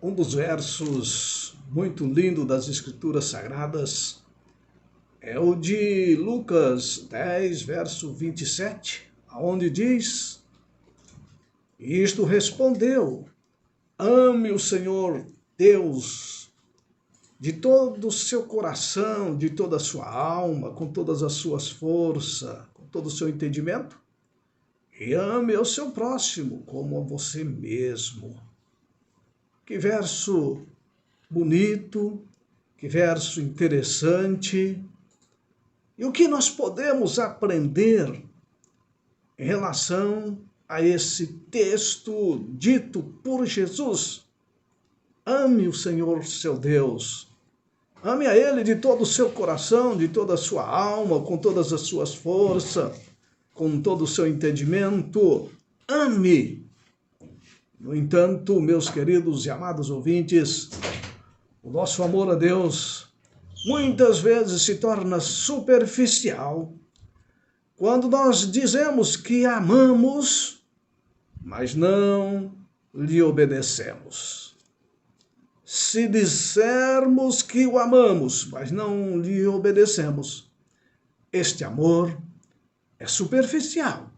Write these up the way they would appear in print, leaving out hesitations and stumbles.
Um dos versos muito lindo das Escrituras Sagradas é o de Lucas 10, verso 27, onde diz: Isto respondeu, ame o Senhor Deus de todo o seu coração, de toda a sua alma, com todas as suas forças, com todo o seu entendimento, e ame o seu próximo como a você mesmo. Que verso bonito, que verso interessante. E o que nós podemos aprender em relação a esse texto dito por Jesus? Ame o Senhor seu Deus. Ame a Ele de todo o seu coração, de toda a sua alma, com todas as suas forças, com todo o seu entendimento. Ame. No entanto, meus queridos e amados ouvintes, o nosso amor a Deus muitas vezes se torna superficial quando nós dizemos que amamos, mas não lhe obedecemos. Se dissermos que o amamos, mas não lhe obedecemos, este amor é superficial.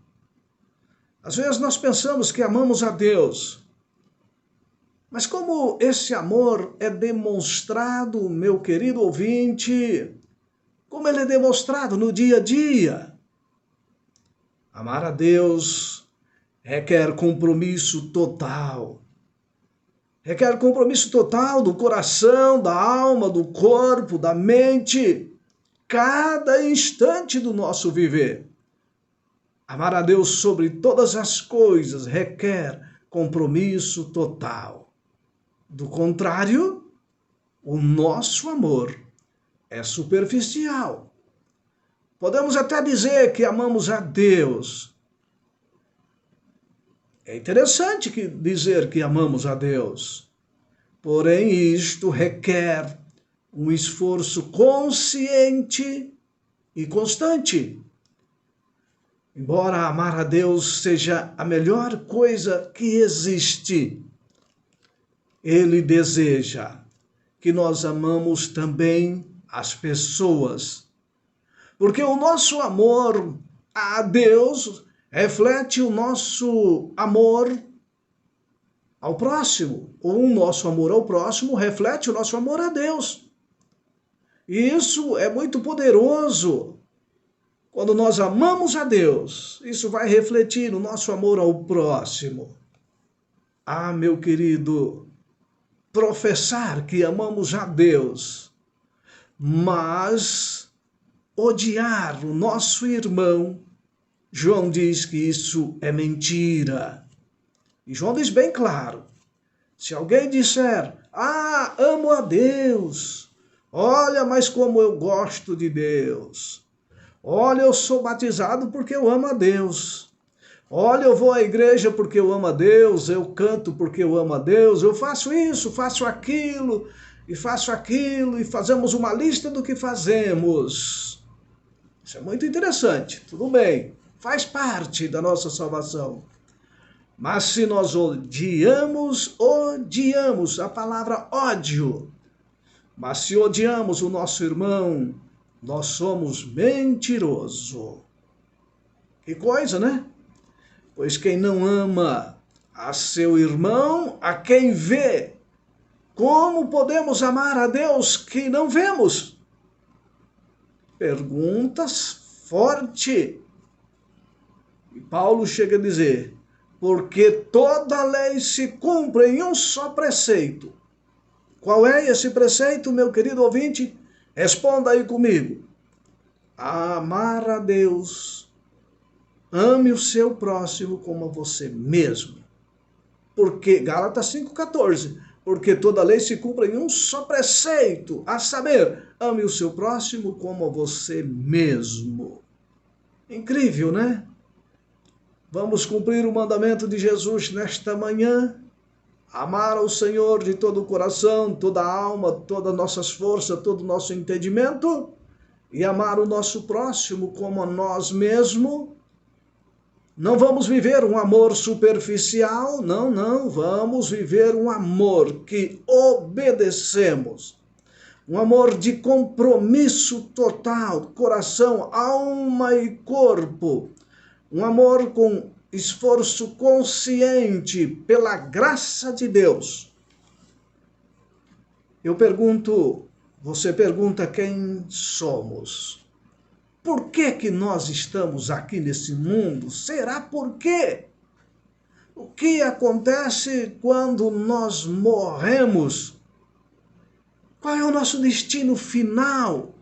Às vezes nós pensamos que amamos a Deus, mas como esse amor é demonstrado, meu querido ouvinte, como ele é demonstrado no dia a dia? Amar a Deus requer compromisso total. Requer compromisso total do coração, da alma, do corpo, da mente, cada instante do nosso viver. Amar a Deus sobre todas as coisas requer compromisso total. Do contrário, o nosso amor é superficial. Podemos até dizer que amamos a Deus. É interessante dizer que amamos a Deus. Porém, isto requer um esforço consciente e constante. Embora amar a Deus seja a melhor coisa que existe, Ele deseja que nós amamos também as pessoas. Porque o nosso amor a Deus reflete o nosso amor ao próximo. Ou o nosso amor ao próximo reflete o nosso amor a Deus. E isso é muito poderoso. Quando nós amamos a Deus, isso vai refletir o nosso amor ao próximo. Ah, meu querido, professar que amamos a Deus, mas odiar o nosso irmão, João diz que isso é mentira. E João diz bem claro, se alguém disser, amo a Deus, olha, mas como eu gosto de Deus, olha, eu sou batizado porque eu amo a Deus, olha, eu vou à igreja porque eu amo a Deus, eu canto porque eu amo a Deus, eu faço isso, faço aquilo, e fazemos uma lista do que fazemos. Isso é muito interessante, tudo bem, faz parte da nossa salvação. Mas se nós odiamos a palavra ódio, mas se odiamos o nosso irmão, nós somos mentirosos. Que coisa, né? Pois quem não ama a seu irmão, a quem vê, como podemos amar a Deus que não vemos? Perguntas forte. E Paulo chega a dizer, porque toda lei se cumpre em um só preceito. Qual é esse preceito, meu querido ouvinte? Responda aí comigo. Amar a Deus, ame o seu próximo como a você mesmo. Porque, Gálatas 5,14, porque toda lei se cumpre em um só preceito, a saber, ame o seu próximo como a você mesmo. Incrível, né? Vamos cumprir o mandamento de Jesus nesta manhã, amar ao Senhor de todo o coração, toda a alma, todas as nossas forças, todo o nosso entendimento, e amar o nosso próximo como a nós mesmos. Não vamos viver um amor superficial, não, vamos viver um amor que obedecemos. Um amor de compromisso total, coração, alma e corpo. Um amor com esforço consciente pela graça de Deus. Eu pergunto, você pergunta quem somos? Por que nós estamos aqui nesse mundo? Será por quê? O que acontece quando nós morremos? Qual é o nosso destino final?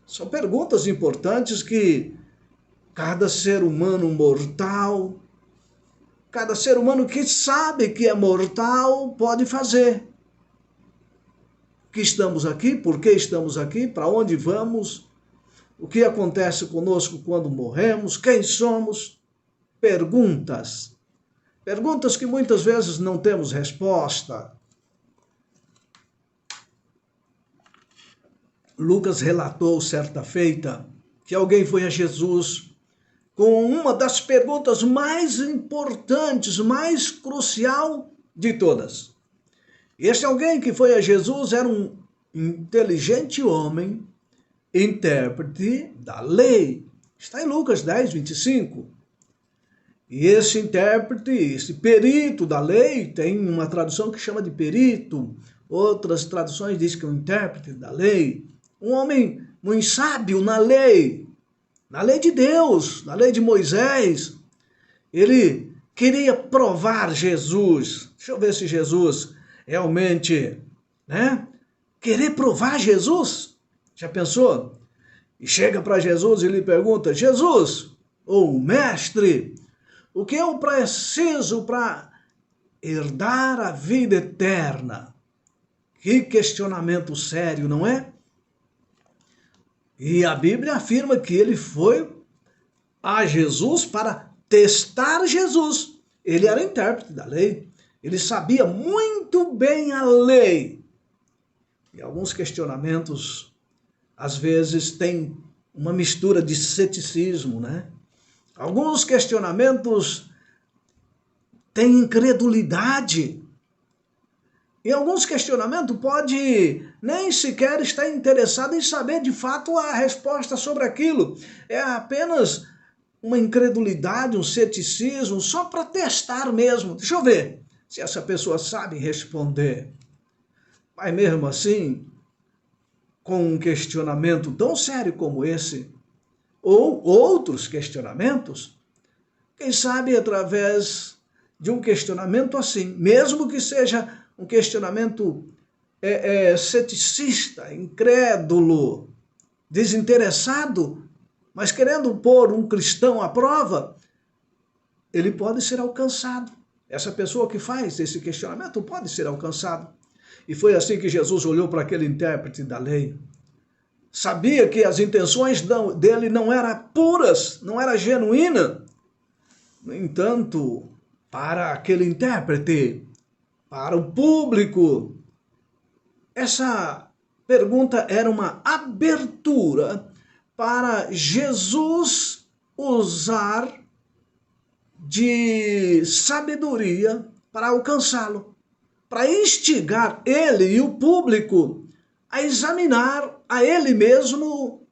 São perguntas importantes que cada ser humano mortal, cada ser humano que sabe que é mortal, pode fazer. Que estamos aqui? Por que estamos aqui? Para onde vamos? O que acontece conosco quando morremos? Quem somos? Perguntas. Perguntas que muitas vezes não temos resposta. Lucas relatou certa feita que alguém foi a Jesus com uma das perguntas mais importantes, mais crucial de todas. Este alguém que foi a Jesus era um inteligente homem, intérprete da lei. Está em Lucas 10, 25. E esse intérprete, esse perito da lei, tem uma tradução que chama de perito, outras traduções dizem que é um intérprete da lei. Um homem muito sábio na lei de Deus, na lei de Moisés. Ele queria provar Jesus. Deixa eu ver se Jesus realmente, querer provar Jesus. Já pensou? E chega para Jesus e lhe pergunta: Jesus, ou mestre, o que eu preciso para herdar a vida eterna? Que questionamento sério, não é? E a Bíblia afirma que ele foi a Jesus para testar Jesus. Ele era intérprete da lei. Ele sabia muito bem a lei. E alguns questionamentos, às vezes, têm uma mistura de ceticismo, Alguns questionamentos têm incredulidade. E alguns questionamentos pode nem sequer estar interessado em saber de fato a resposta sobre aquilo. É apenas uma incredulidade, um ceticismo, só para testar mesmo. Deixa eu ver se essa pessoa sabe responder. Mas mesmo assim, com um questionamento tão sério como esse, ou outros questionamentos, quem sabe através de um questionamento assim, mesmo que seja um questionamento ceticista, incrédulo, desinteressado, mas querendo pôr um cristão à prova, ele pode ser alcançado. Essa pessoa que faz esse questionamento pode ser alcançado. E foi assim que Jesus olhou para aquele intérprete da lei. Sabia que as intenções dele não eram puras, não eram genuínas. No entanto, para aquele intérprete, para o público, essa pergunta era uma abertura para Jesus usar de sabedoria para alcançá-lo, para instigar ele e o público a examinar a ele mesmo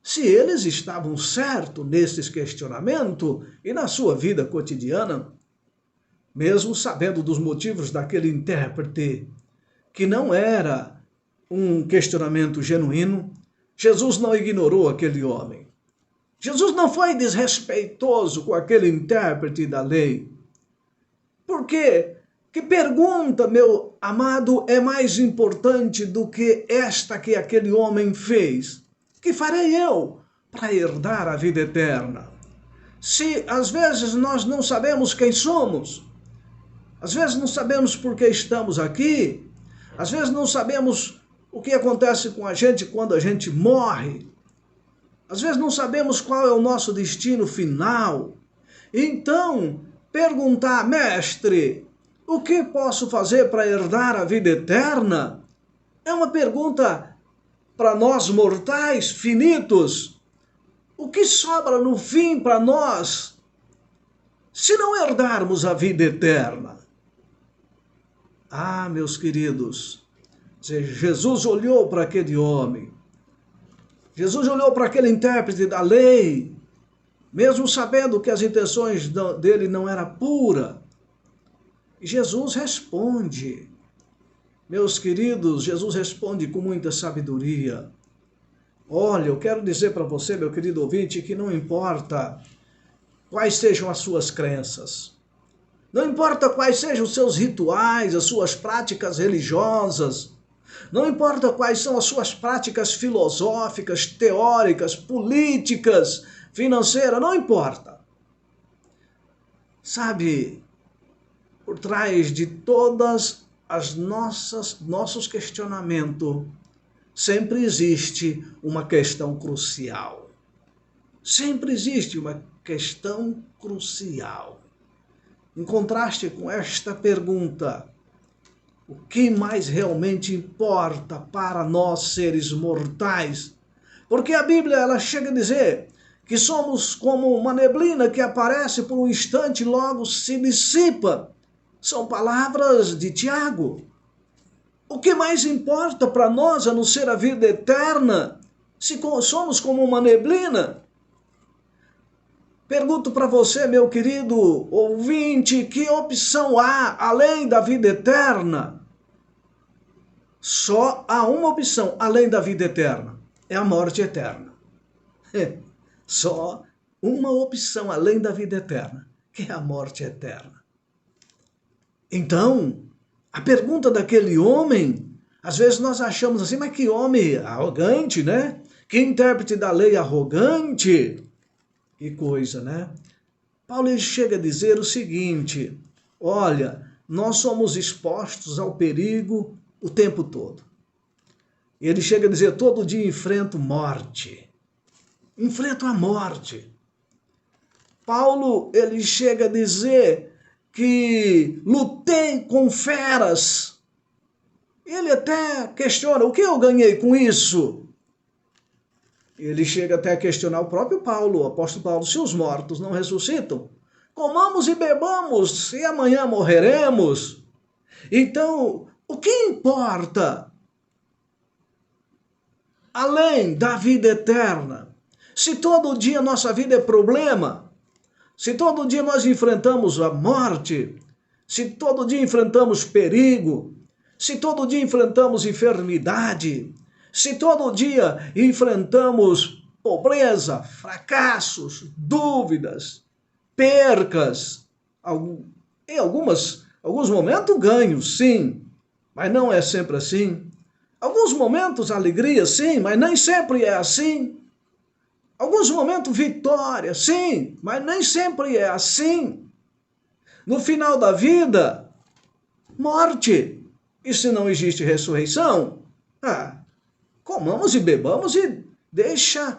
se eles estavam certos nesses questionamentos e na sua vida cotidiana, mesmo sabendo dos motivos daquele intérprete, que não era um questionamento genuíno. Jesus não ignorou aquele homem. Jesus não foi desrespeitoso com aquele intérprete da lei. Por quê? Que pergunta, meu amado, é mais importante do que esta que aquele homem fez? Que farei eu para herdar a vida eterna? Se às vezes nós não sabemos quem somos, às vezes não sabemos por que estamos aqui, às vezes não sabemos o que acontece com a gente quando a gente morre, às vezes não sabemos qual é o nosso destino final. Então, perguntar: mestre, o que posso fazer para herdar a vida eterna? É uma pergunta para nós mortais, finitos. O que sobra no fim para nós? se não herdarmos a vida eterna? Ah, meus queridos, Jesus olhou para aquele homem, Jesus olhou para aquele intérprete da lei, mesmo sabendo que as intenções dele não eram puras. E Jesus responde, meus queridos, Jesus responde com muita sabedoria. Olha, eu quero dizer para você, meu querido ouvinte, que não importa quais sejam as suas crenças, não importa quais sejam os seus rituais, as suas práticas religiosas, não importa quais são as suas práticas filosóficas, teóricas, políticas, financeiras, não importa. Sabe, por trás de todas as nossos questionamentos, sempre existe uma questão crucial. Sempre existe uma questão crucial. Em contraste com esta pergunta, o que mais realmente importa para nós seres mortais? Porque a Bíblia ela chega a dizer que somos como uma neblina que aparece por um instante e logo se dissipa. São palavras de Tiago. O que mais importa para nós a não ser a vida eterna? Se somos como uma neblina? Pergunto para você, meu querido ouvinte, que opção há além da vida eterna? Só há uma opção além da vida eterna, é a morte eterna. Só uma opção além da vida eterna, que é a morte eterna. Então, a pergunta daquele homem, às vezes nós achamos assim, mas que homem arrogante, né? Que intérprete da lei arrogante. Que coisa, né? Paulo ele chega a dizer o seguinte, olha, nós somos expostos ao perigo o tempo todo. Ele chega a dizer, todo dia enfrento morte. Enfrento a morte. Paulo, ele chega a dizer que lutei com feras. Ele até questiona, o que eu ganhei com isso? Ele chega até a questionar o próprio Paulo, o apóstolo Paulo, se os mortos não ressuscitam, comamos e bebamos, e amanhã morreremos. Então, o que importa? Além da vida eterna, se todo dia nossa vida é problema, se todo dia nós enfrentamos a morte, se todo dia enfrentamos perigo, se todo dia enfrentamos enfermidade, se todo dia enfrentamos pobreza, fracassos, dúvidas, percas, em alguns momentos ganhos, sim, mas não é sempre assim. Alguns momentos alegria, sim, mas nem sempre é assim. Alguns momentos vitória, sim, mas nem sempre é assim. No final da vida, morte. E se não existe ressurreição, comamos e bebamos e deixa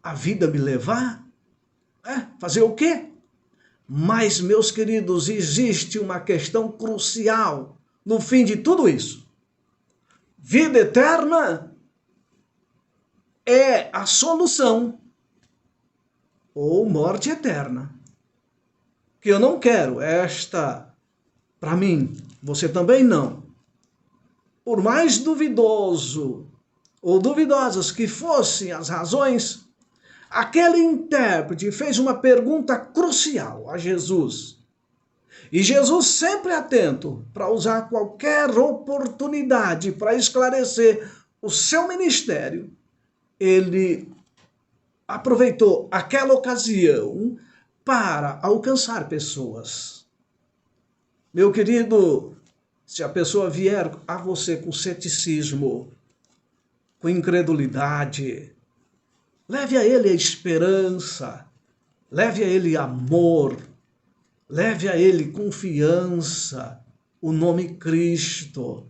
a vida me levar. Fazer o quê? Mas, meus queridos, existe uma questão crucial no fim de tudo isso. Vida eterna é a solução ou morte eterna. Que eu não quero esta para mim, você também não. Por mais duvidoso ou duvidosas que fossem as razões, aquele intérprete fez uma pergunta crucial a Jesus. E Jesus, sempre atento para usar qualquer oportunidade para esclarecer o seu ministério, ele aproveitou aquela ocasião para alcançar pessoas. Meu querido, se a pessoa vier a você com ceticismo, com incredulidade, leve a ele a esperança, leve a ele amor, leve a ele confiança, o nome Cristo.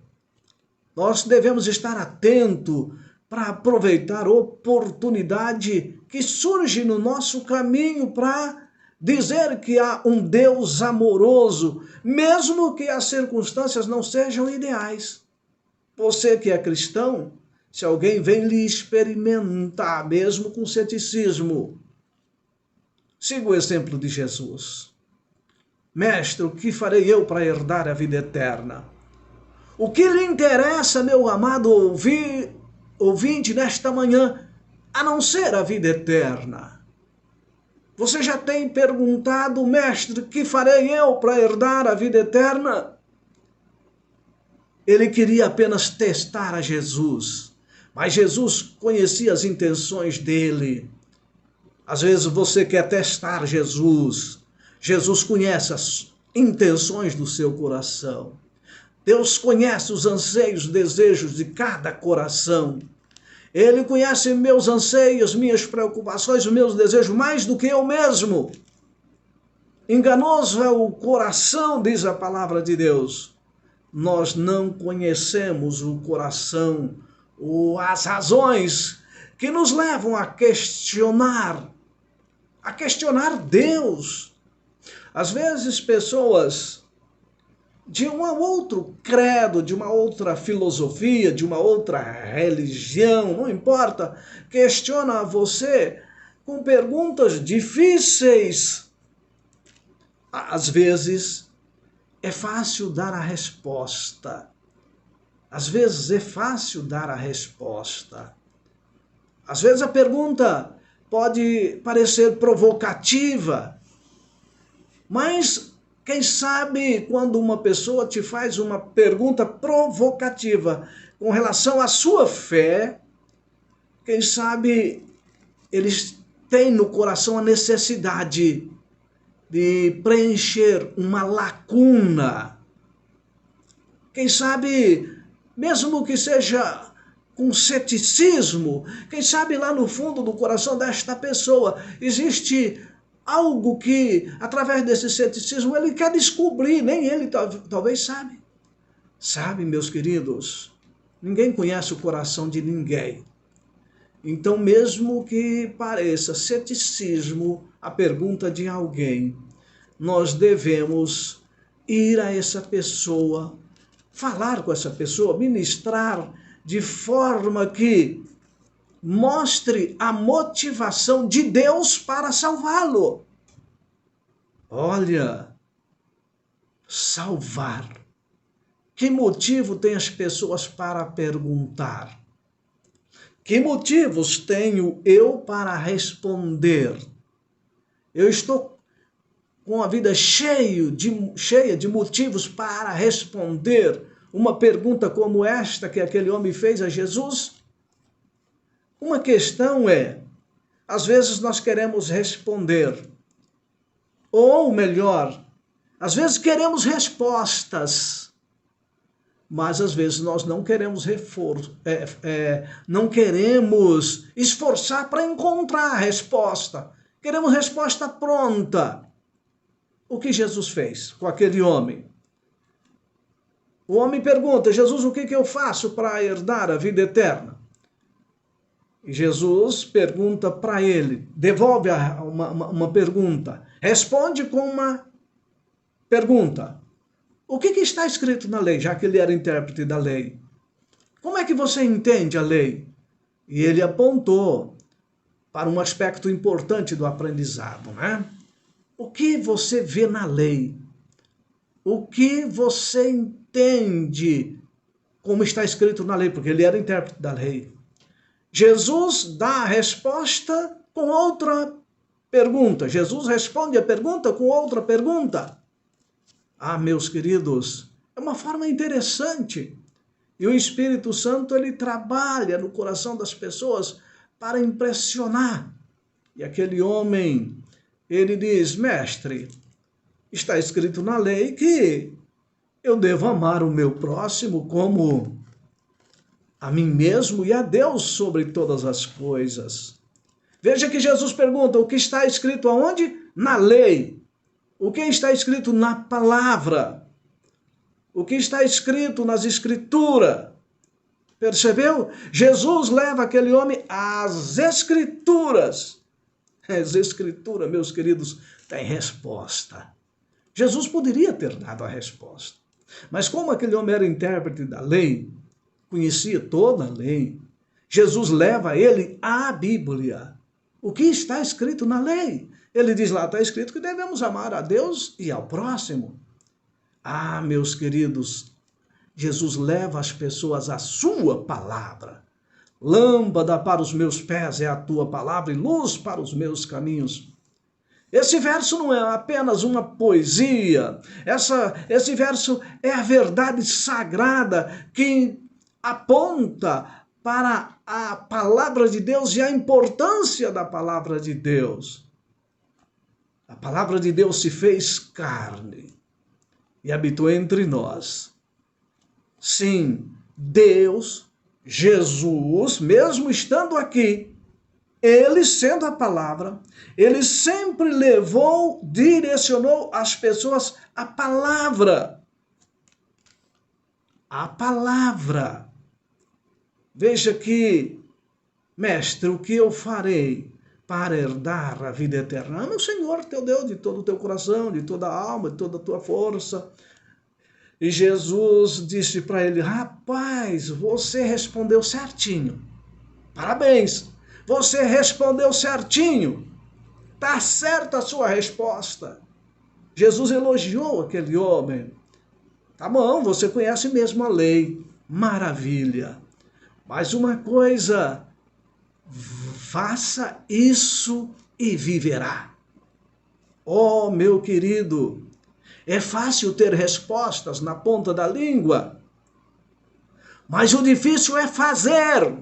Nós devemos estar atentos para aproveitar a oportunidade que surge no nosso caminho para dizer que há um Deus amoroso, mesmo que as circunstâncias não sejam ideais. Você que é cristão, se alguém vem lhe experimentar, mesmo com ceticismo, siga o exemplo de Jesus. Mestre, o que farei eu para herdar a vida eterna? O que lhe interessa, meu amado ouvinte, nesta manhã, a não ser a vida eterna? Você já tem perguntado, mestre, o que farei eu para herdar a vida eterna? Ele queria apenas testar a Jesus, mas Jesus conhecia as intenções dele. Às vezes você quer testar Jesus. Jesus conhece as intenções do seu coração. Deus conhece os anseios, desejos de cada coração. Ele conhece meus anseios, minhas preocupações, os meus desejos, mais do que eu mesmo. Enganoso é o coração, diz a palavra de Deus. Nós não conhecemos o coração ou as razões que nos levam a questionar Deus. Às vezes pessoas de um outro credo, de uma outra filosofia, de uma outra religião, não importa, questiona você com perguntas difíceis. Às vezes é fácil dar a resposta. Às vezes é fácil dar a resposta. Às vezes a pergunta pode parecer provocativa, mas quem sabe quando uma pessoa te faz uma pergunta provocativa com relação à sua fé, quem sabe eles têm no coração a necessidade de preencher uma lacuna. Quem sabe, mesmo que seja com ceticismo, quem sabe lá no fundo do coração desta pessoa existe algo que, através desse ceticismo, ele quer descobrir, nem ele talvez sabe. Sabe, meus queridos, ninguém conhece o coração de ninguém. Então, mesmo que pareça ceticismo a pergunta de alguém, nós devemos ir a essa pessoa, falar com essa pessoa, ministrar de forma que mostre a motivação de Deus para salvá-lo. Olha, salvar. Que motivo tem as pessoas para perguntar? Que motivos tenho eu para responder? Eu estou com a vida cheia de motivos para responder uma pergunta como esta que aquele homem fez a Jesus? Uma questão é, às vezes nós queremos responder, ou melhor, às vezes queremos respostas, mas às vezes nós não queremos não queremos esforçar para encontrar a resposta. Queremos resposta pronta. O que Jesus fez com aquele homem? O homem pergunta, Jesus, o que eu faço para herdar a vida eterna? E Jesus pergunta para ele, devolve uma pergunta, responde com uma pergunta. O que está escrito na lei, já que ele era intérprete da lei? Como é que você entende a lei? E ele apontou para um aspecto importante do aprendizado, né? O que você vê na lei? O que você entende como está escrito na lei? Porque ele era intérprete da lei. Jesus dá a resposta com outra pergunta. Jesus responde a pergunta com outra pergunta. Ah, meus queridos, é uma forma interessante. E o Espírito Santo, ele trabalha no coração das pessoas para impressionar. E aquele homem, ele diz, mestre, está escrito na lei que eu devo amar o meu próximo como a mim mesmo e a Deus sobre todas as coisas. Veja que Jesus pergunta, o que está escrito aonde? Na lei. O que está escrito na palavra? O que está escrito nas escrituras? Percebeu? Jesus leva aquele homem às escrituras. As escrituras, meus queridos, têm resposta. Jesus poderia ter dado a resposta. Mas como aquele homem era intérprete da lei, conhecia toda a lei, Jesus leva ele à Bíblia. O que está escrito na lei? Ele diz lá, está escrito que devemos amar a Deus e ao próximo. Ah, meus queridos, Jesus leva as pessoas à sua palavra. Lâmpada para os meus pés é a tua palavra e luz para os meus caminhos. Esse verso não é apenas uma poesia. Esse verso é a verdade sagrada que aponta para a palavra de Deus e a importância da palavra de Deus. A palavra de Deus se fez carne e habitou entre nós. Sim, Deus, Jesus, mesmo estando aqui, ele sendo a palavra, ele sempre levou, direcionou as pessoas à palavra. A palavra. Veja que, mestre, o que eu farei para herdar a vida eterna? Ama o Senhor teu Deus de todo o teu coração, de toda a alma, de toda a tua força. E Jesus disse para ele, rapaz, você respondeu certinho. Parabéns, você respondeu certinho. Está certa a sua resposta. Jesus elogiou aquele homem. Tá bom, você conhece mesmo a lei. Maravilha. Mas uma coisa, faça isso e viverá. Oh, meu querido, é fácil ter respostas na ponta da língua, mas o difícil é fazer.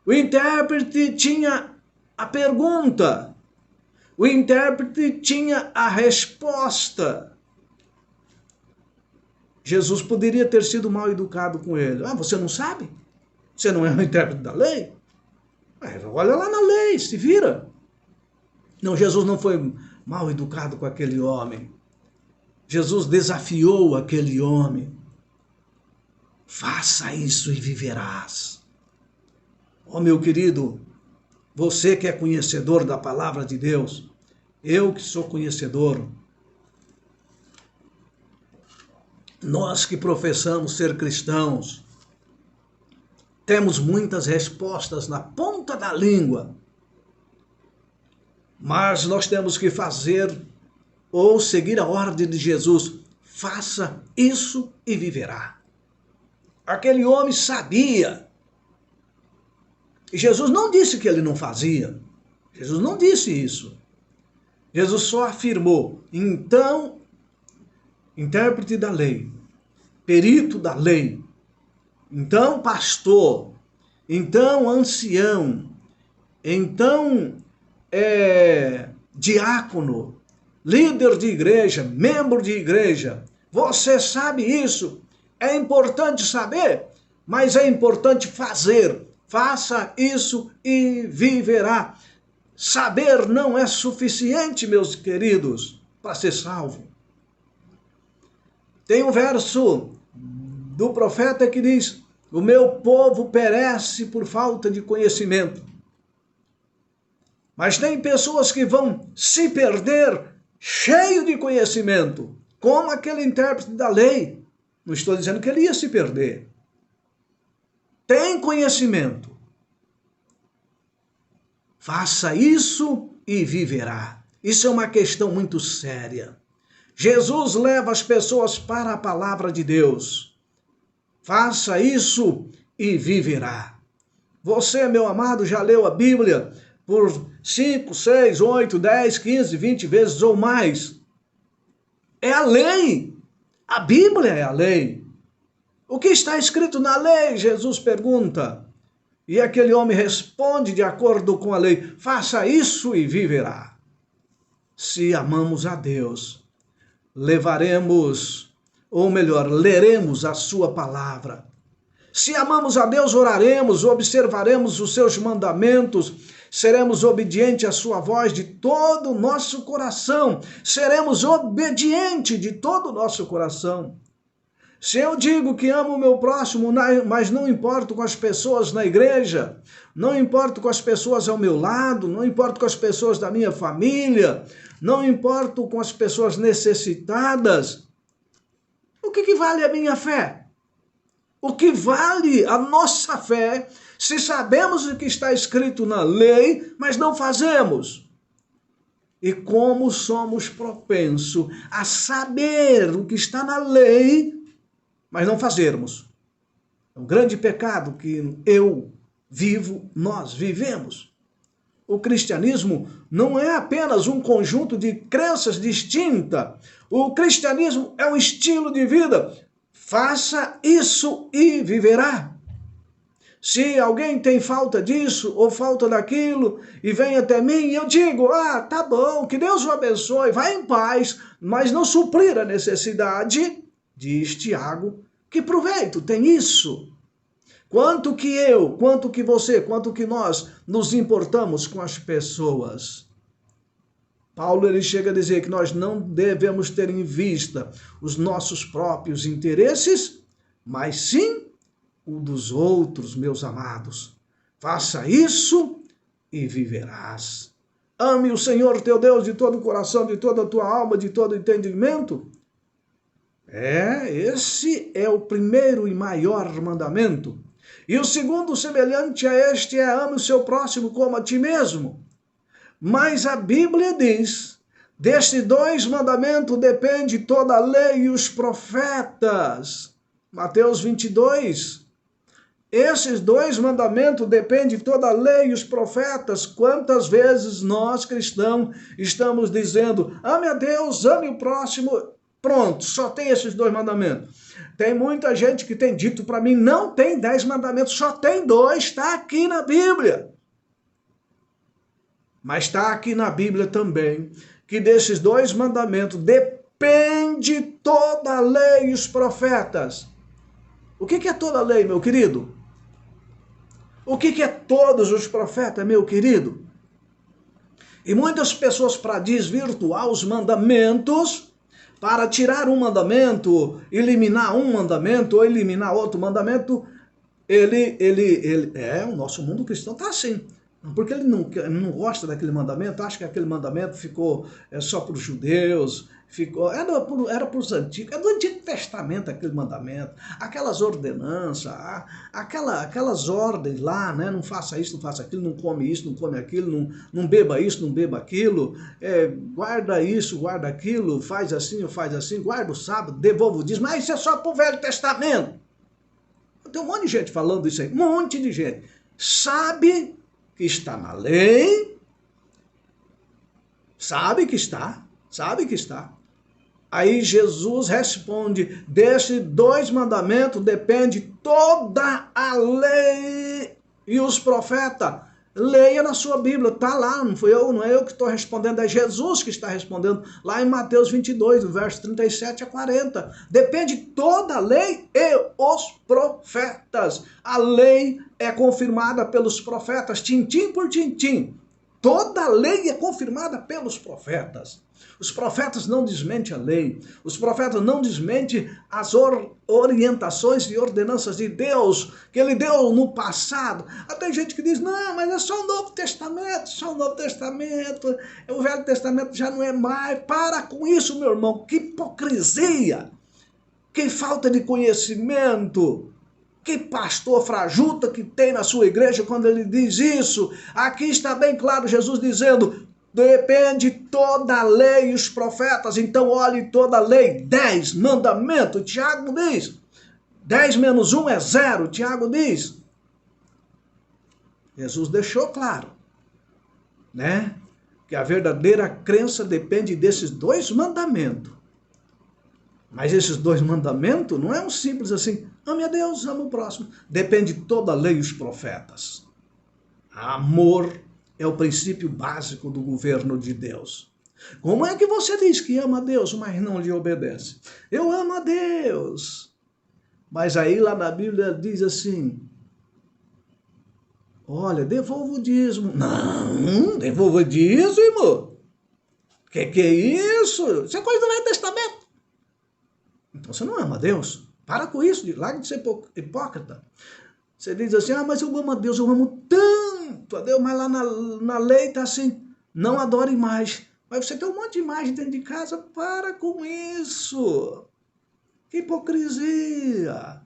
O intérprete tinha a pergunta, o intérprete tinha a resposta. Jesus poderia ter sido mal educado com ele. Ah, você não sabe? Você não é o intérprete da lei? Olha lá na lei, se vira. Não, Jesus não foi mal educado com aquele homem. Jesus desafiou aquele homem. Faça isso e viverás. Oh, meu querido, você que é conhecedor da palavra de Deus, eu que sou conhecedor, nós que professamos ser cristãos, temos muitas respostas na ponta da língua, mas nós temos que fazer ou seguir a ordem de Jesus. Faça isso e viverá. Aquele homem sabia. E Jesus não disse que ele não fazia. Jesus não disse isso. Jesus só afirmou. Então, intérprete da lei, perito da lei, então pastor, então ancião, então diácono, líder de igreja, membro de igreja, você sabe isso, é importante saber, mas é importante fazer. Faça isso e viverá. Saber não é suficiente, meus queridos, para ser salvo. Tem um verso do profeta que diz, o meu povo perece por falta de conhecimento. Mas tem pessoas que vão se perder cheio de conhecimento, como aquele intérprete da lei. Não estou dizendo que ele ia se perder. Tem conhecimento. Faça isso e viverá. Isso é uma questão muito séria. Jesus leva as pessoas para a palavra de Deus. Faça isso e viverá. Você, meu amado, já leu a Bíblia por 5, 6, 8, 10, 15, 20 vezes ou mais. É a lei. A Bíblia é a lei. O que está escrito na lei? Jesus pergunta. E aquele homem responde de acordo com a lei. Faça isso e viverá. Se amamos a Deus, levaremos, ou melhor, leremos a sua palavra. Se amamos a Deus, oraremos, observaremos os seus mandamentos, seremos obedientes à sua voz de todo o nosso coração. Seremos obedientes de todo o nosso coração. Se eu digo que amo o meu próximo, mas não importo com as pessoas na igreja, não importo com as pessoas ao meu lado, não importo com as pessoas da minha família, não importo com as pessoas necessitadas, o que vale a minha fé? O que vale a nossa fé se sabemos o que está escrito na lei, mas não fazemos? E como somos propensos a saber o que está na lei, mas não fazermos. É um grande pecado que eu vivo, nós vivemos. O cristianismo não é apenas um conjunto de crenças distintas. O cristianismo é um estilo de vida. Faça isso e viverá. Se alguém tem falta disso ou falta daquilo e vem até mim, eu digo, tá bom, que Deus o abençoe, vai em paz, mas não suprir a necessidade, diz Tiago, que proveito tem isso? Quanto que eu, quanto que você, quanto que nós nos importamos com as pessoas? Paulo ele chega a dizer que nós não devemos ter em vista os nossos próprios interesses, mas sim o dos outros, meus amados. Faça isso e viverás. Ame o Senhor teu Deus de todo o coração, de toda a tua alma, de todo o entendimento. Esse é o primeiro e maior mandamento. E o segundo, semelhante a este, é ame o seu próximo como a ti mesmo. Mas a Bíblia diz, destes dois mandamentos depende toda a lei e os profetas. Mateus 22. Esses dois mandamentos dependem de toda a lei e os profetas. Quantas vezes nós cristãos estamos dizendo, ame a Deus, ame o próximo, pronto, só tem esses dois mandamentos. Tem muita gente que tem dito para mim, não tem 10 mandamentos, só tem 2, está aqui na Bíblia. Mas está aqui na Bíblia também, que desses 2 mandamentos depende toda a lei e os profetas. O que é toda a lei, meu querido? O que é todos os profetas, meu querido? E muitas pessoas, para desvirtuar os mandamentos, para tirar um mandamento, eliminar um mandamento ou eliminar outro mandamento, o nosso mundo cristão está assim. Porque ele não gosta daquele mandamento, acha que aquele mandamento ficou só para os judeus, era para os antigos, é do Antigo Testamento aquele mandamento, aquelas ordenanças, aquelas ordens lá, né? Não faça isso, não faça aquilo, não come isso, não come aquilo, não beba isso, não beba aquilo, guarda isso, guarda aquilo, faz assim ou faz assim, guarda o sábado, devolva o dízimo, mas isso é só para o Velho Testamento. Tem um monte de gente falando isso aí, um monte de gente. Sabe que está na lei, sabe que está. Aí Jesus responde, desses 2 mandamentos depende toda a lei e os profetas. Leia na sua Bíblia, está lá, não é eu que estou respondendo, é Jesus que está respondendo, lá em Mateus 22, verso 37 a 40. Depende toda a lei e os profetas. A lei é confirmada pelos profetas, tintim por tintim. Toda a lei é confirmada pelos profetas. Os profetas não desmentem a lei. Os profetas não desmentem as orientações e ordenanças de Deus que ele deu no passado. Tem gente que diz, não, mas é só o Novo Testamento, o Velho Testamento já não é mais. Para com isso, meu irmão. Que hipocrisia. Que falta de conhecimento. Que pastor frajuta que tem na sua igreja quando ele diz isso. Aqui está bem claro Jesus dizendo, depende toda a lei e os profetas. Então olhe toda a lei, 10 mandamentos. Tiago diz, 10 menos 1 é 0. Tiago diz. Jesus deixou claro, né? Que a verdadeira crença depende desses 2 mandamentos. Mas esses 2 mandamentos não é um simples assim, ame a Deus, ame o próximo. Depende de toda a lei e os profetas. Amor é o princípio básico do governo de Deus. Como é que você diz que ama a Deus, mas não lhe obedece? Eu amo a Deus. Mas aí lá na Bíblia diz assim, olha, devolva o dízimo. Não, devolva o dízimo? Que é isso? Isso é coisa do Velho Testamento. Então você não ama a Deus. Para com isso, larga de ser hipócrita. Você diz assim, mas eu amo a Deus, eu amo tanto a Deus, mas lá na lei está assim, não adore mais. Mas você tem um monte de imagem dentro de casa, para com isso. Que hipocrisia.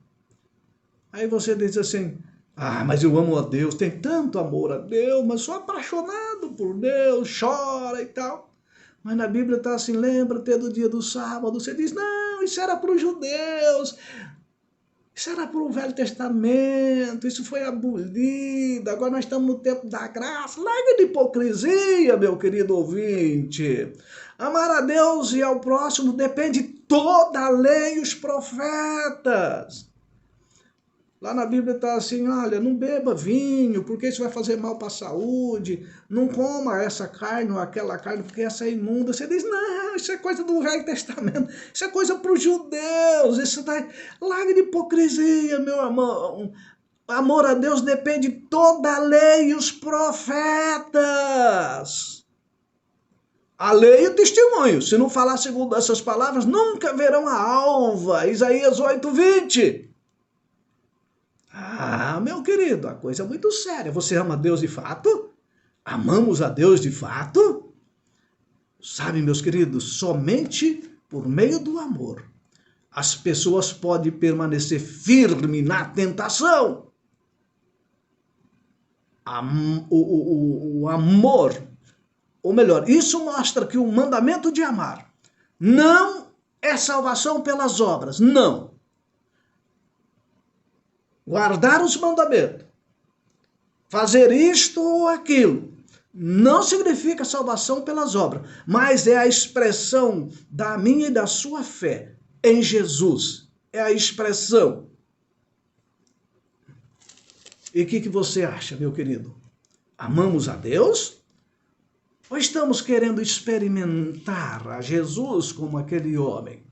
Aí você diz assim, mas eu amo a Deus, tem tanto amor a Deus, mas sou apaixonado por Deus, chora e tal. Mas na Bíblia está assim, lembra-te do dia do sábado. Você diz, não, isso era para os judeus. Isso era para o Velho Testamento, isso foi abolido, agora nós estamos no tempo da graça. Larga de hipocrisia, meu querido ouvinte. Amar a Deus e ao próximo depende toda a lei e os profetas. Lá na Bíblia está assim, olha, não beba vinho, porque isso vai fazer mal para a saúde. Não coma essa carne ou aquela carne, porque essa é imunda. Você diz, não, isso é coisa do Velho Testamento. Isso é coisa para os judeus. Isso tá... Larga de hipocrisia, meu amor. Amor a Deus depende toda a lei e os profetas. A lei e o testemunho. Se não falar segundo essas palavras, nunca verão a alva. Isaías 8:20. Ah, meu querido, a coisa é muito séria. Você ama Deus de fato? Amamos a Deus de fato? Sabe, meus queridos, somente por meio do amor as pessoas podem permanecer firmes na tentação. O amor, ou melhor, isso mostra que o mandamento de amar não é salvação pelas obras, não. Guardar os mandamentos, fazer isto ou aquilo, não significa salvação pelas obras, mas é a expressão da minha e da sua fé em Jesus. É a expressão. E o que você acha, meu querido? Amamos a Deus? Ou estamos querendo experimentar a Jesus como aquele homem?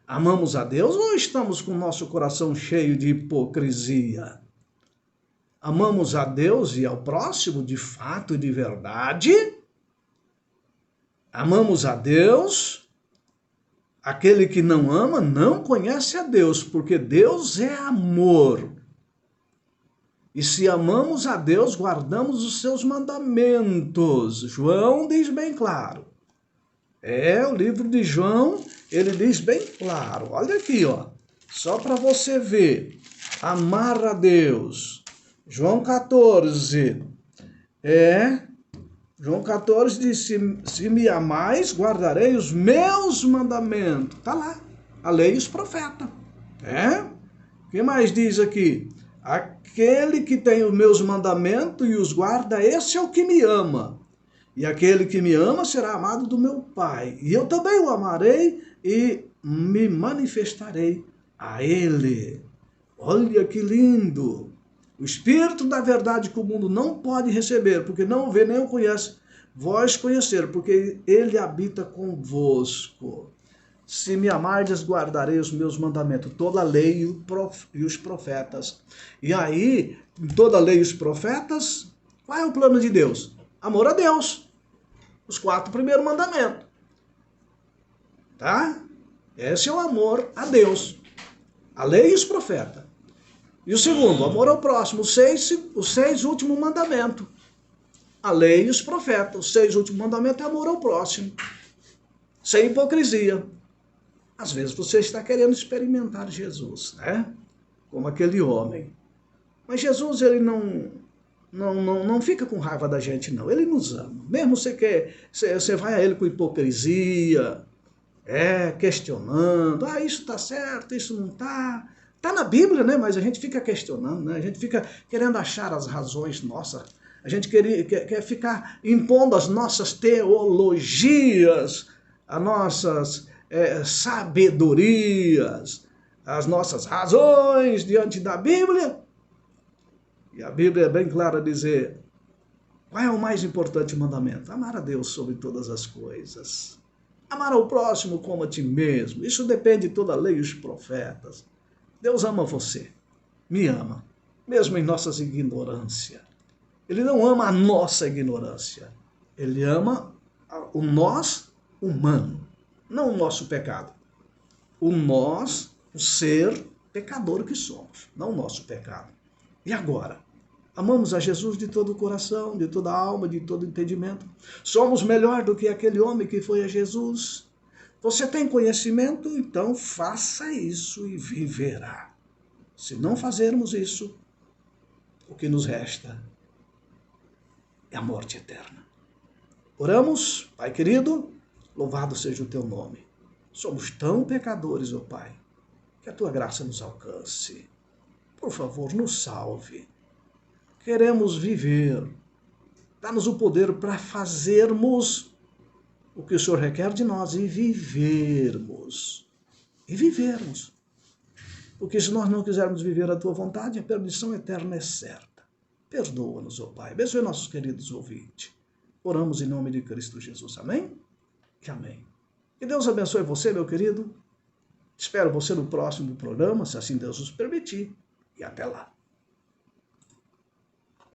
Amamos a Deus ou estamos com o nosso coração cheio de hipocrisia? Amamos a Deus e ao próximo de fato e de verdade? Amamos a Deus? Aquele que não ama não conhece a Deus, porque Deus é amor. E se amamos a Deus, guardamos os seus mandamentos. João diz bem claro. O livro de João, ele diz bem claro. Olha aqui, ó. Só para você ver. Amar a Deus. João 14. João 14 diz, se me amais, guardarei os meus mandamentos. Está lá. A lei e os profetas. O que mais diz aqui? Aquele que tem os meus mandamentos e os guarda, esse é o que me ama. E aquele que me ama será amado do meu Pai. E eu também o amarei e me manifestarei a ele. Olha que lindo! O Espírito da verdade que o mundo não pode receber, porque não o vê nem o conhece. Vós conheceram, porque ele habita convosco. Se me amardes, guardarei os meus mandamentos, toda a lei e os profetas. E aí, em toda a lei e os profetas, qual é o plano de Deus? Amor a Deus. Os 4 primeiros mandamentos. Tá? Esse é o amor a Deus. A lei e os profetas. E o segundo, amor ao próximo. Os 6 últimos mandamentos. A lei e os profetas. Os 6 últimos mandamentos é amor ao próximo. Sem hipocrisia. Às vezes você está querendo experimentar Jesus, né? Como aquele homem. Mas Jesus, ele não fica com raiva da gente, não. Ele nos ama. Mesmo você vai a ele com hipocrisia, questionando. Isso está certo, isso não está. Está na Bíblia, né? Mas a gente fica questionando, né? A gente fica querendo achar as razões nossas. A gente quer ficar impondo as nossas teologias, as nossas sabedorias, as nossas razões diante da Bíblia. E a Bíblia é bem clara a dizer, qual é o mais importante mandamento? Amar a Deus sobre todas as coisas. Amar ao próximo como a ti mesmo. Isso depende de toda a lei e os profetas. Deus ama você, me ama, mesmo em nossas ignorâncias. Ele não ama a nossa ignorância. Ele ama o nós humano, não o nosso pecado. O nós, o ser pecador que somos, não o nosso pecado. E agora? Amamos a Jesus de todo o coração, de toda a alma, de todo o entendimento. Somos melhor do que aquele homem que foi a Jesus. Você tem conhecimento? Então faça isso e viverá. Se não fazermos isso, o que nos resta é a morte eterna. Oramos, Pai querido, Louvado seja o teu nome. Somos tão pecadores, ó Pai, que a tua graça nos alcance. Por favor, nos salve. Queremos viver. Dá-nos o poder para fazermos o que o Senhor requer de nós e vivermos. E vivermos. Porque se nós não quisermos viver a tua vontade, a perdição eterna é certa. Perdoa-nos, ó Pai. Abençoe nossos queridos ouvintes. Oramos em nome de Cristo Jesus. Amém? E amém. Que Deus abençoe você, meu querido. Espero você no próximo programa, se assim Deus nos permitir. E até lá.